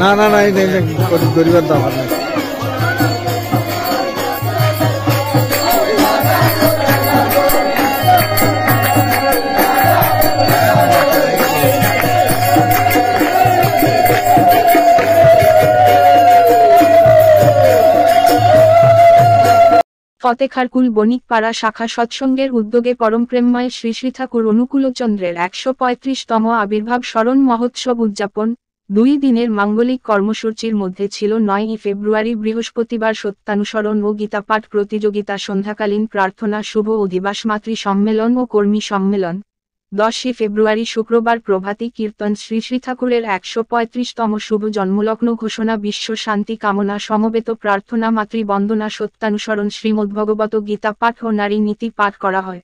না না না গরিবের দাম ফতেখারকুল বণিকপাড়া শাখা সৎসঙ্গের উদ্যোগে পরমপ্রেমময় শ্রী শ্রী ঠাকুর অনুকূলচন্দ্রের ১৩৫তম আবির্ভাব স্মরণ মহোৎসব উদযাপন। ২ দিনের মাঙ্গলিক কর্মসূচির মধ্যে ছিল ৯ই ফেব্রুয়ারি বৃহস্পতিবার সত্যানুসরণ ও গীতাপাঠ প্রতিযোগিতা, সন্ধ্যাকালীন প্রার্থনা, শুভ অধিবাস, মাতৃ সম্মেলন ও কর্মী সম্মেলন। ১০ই ফেব্রুয়ারি শুক্রবার প্রভাতী কীর্তন, শ্রী শ্রী ঠাকুরের ১৩৫তম শুভ জন্মলগ্ন ঘোষণা, বিশ্ব শান্তি কামনা, সমবেত প্রার্থনা, মাতৃবন্দনা, সত্যানুসরণ, শ্রীমদ্ভগবত গীতা পাঠ ও নারী নীতি পাঠ করা হয়।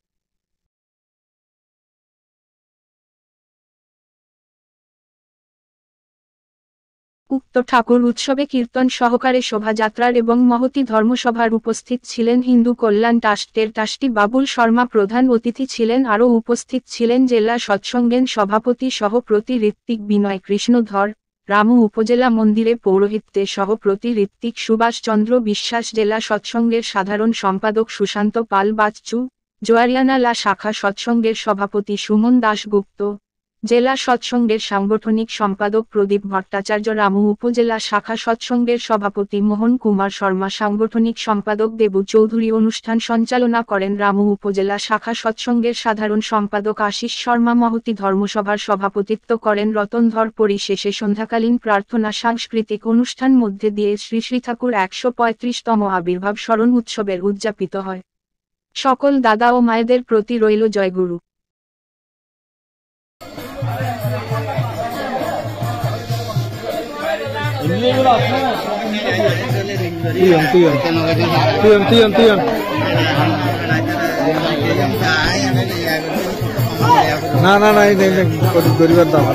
উক্ত ঠাকুর উৎসবে কীর্তন সহকারে শোভাযাত্রার এবং মহতী ধর্মসভার উপস্থিত ছিলেন হিন্দু কল্যাণ ট্রাস্টের ট্রাস্টি বাবুল শর্মা। প্রধান অতিথি ছিলেন। আরও উপস্থিত ছিলেন জেলা সৎসঙ্গের সভাপতি সহপ্রতি ঋত্বিক বিনয় কৃষ্ণ ধর, রামু উপজেলা মন্দিরে পৌরোহিত্যে সহপ্রতি ঋত্বিক সুভাষ চন্দ্র বিশ্বাস, জেলা সৎসঙ্গের সাধারণ সম্পাদক সুশান্ত পাল বাচ্চু, জোয়ারিয়ানালা শাখা সৎসঙ্গের সভাপতি সুমন দাশগুপ্ত, জেলা সৎসঙ্গের সাংগঠনিক সম্পাদক প্রদীপ ভট্টাচার্য, রামু উপজেলা শাখা সৎসঙ্গের সভাপতি মোহন কুমার শর্মা, সাংগঠনিক সম্পাদক দেবু চৌধুরী। অনুষ্ঠান সঞ্চালনা করেন রামু উপজেলা শাখা সৎসঙ্গের সাধারণ সম্পাদক আশিস শর্মা। মহতী ধর্মসভার সভাপতিত্ব করেন রতন ধর। পরিশেষে সন্ধ্যাকালীন প্রার্থনা, সাংস্কৃতিক অনুষ্ঠান মধ্যে দিয়ে শ্রী শ্রী ঠাকুর ১৩৫তম আবির্ভাব স্মরণ উৎসবের উদযাপিত হয়। সকল দাদা ও মায়েদের প্রতি রইল জয়গুরু। না না না গরিবের দাম